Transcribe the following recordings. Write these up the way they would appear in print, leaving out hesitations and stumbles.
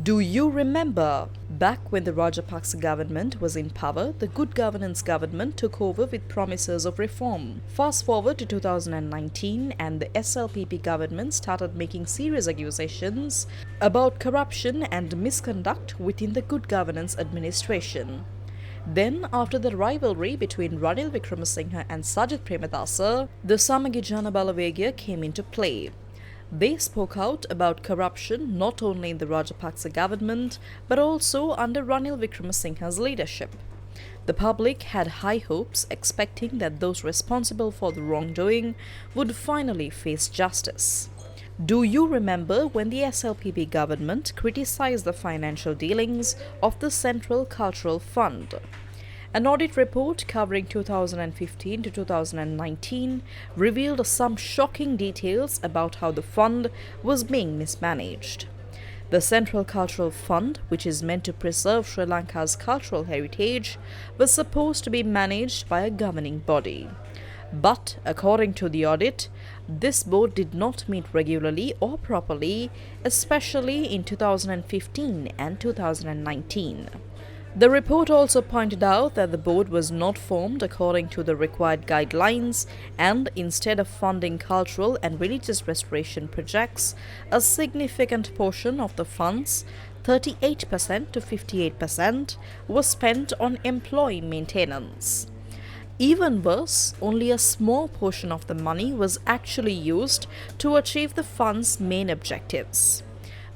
Do you remember? Back when the Rajapaksa government was in power, the Good Governance government took over with promises of reform. Fast forward to 2019 and the SLPP government started making serious accusations about corruption and misconduct within the Good Governance administration. Then, after the rivalry between Ranil Wickremesinghe and Sajith Premadasa, the Samagijana Balavegya came into play. They spoke out about corruption not only in the Rajapaksa government but also under Ranil Wickremesinghe's leadership. The public had high hopes, expecting that those responsible for the wrongdoing would finally face justice. Do you remember when the SLPP government criticized the financial dealings of the Central Cultural Fund? An audit report covering 2015 to 2019 revealed some shocking details about how the fund was being mismanaged. The Central Cultural Fund, which is meant to preserve Sri Lanka's cultural heritage, was supposed to be managed by a governing body. But, according to the audit, this board did not meet regularly or properly, especially in 2015 and 2019. The report also pointed out that the board was not formed according to the required guidelines and, instead of funding cultural and religious restoration projects, a significant portion of the funds, 38% to 58%, was spent on employee maintenance. Even worse, only a small portion of the money was actually used to achieve the fund's main objectives.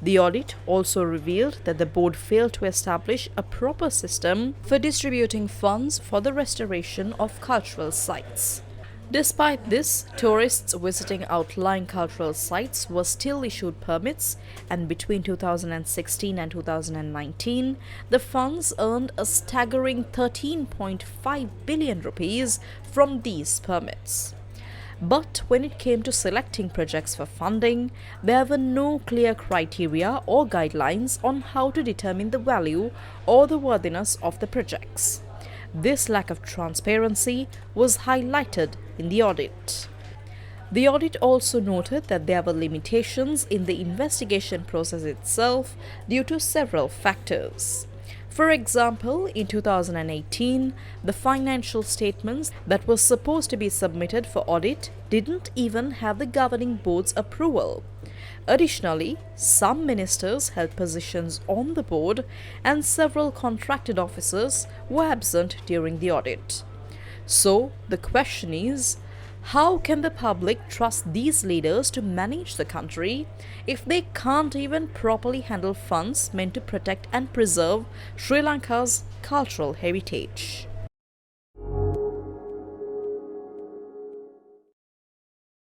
The audit also revealed that the board failed to establish a proper system for distributing funds for the restoration of cultural sites. Despite this, tourists visiting outlying cultural sites were still issued permits, and between 2016 and 2019, the funds earned a staggering 13.5 billion rupees from these permits. But when it came to selecting projects for funding, there were no clear criteria or guidelines on how to determine the value or the worthiness of the projects. This lack of transparency was highlighted in the audit. The audit also noted that there were limitations in the investigation process itself due to several factors. For example, in 2018, the financial statements that were supposed to be submitted for audit didn't even have the governing board's approval. Additionally, some ministers held positions on the board and several contracted officers were absent during the audit. So, the question is, how can the public trust these leaders to manage the country if they can't even properly handle funds meant to protect and preserve Sri Lanka's cultural heritage?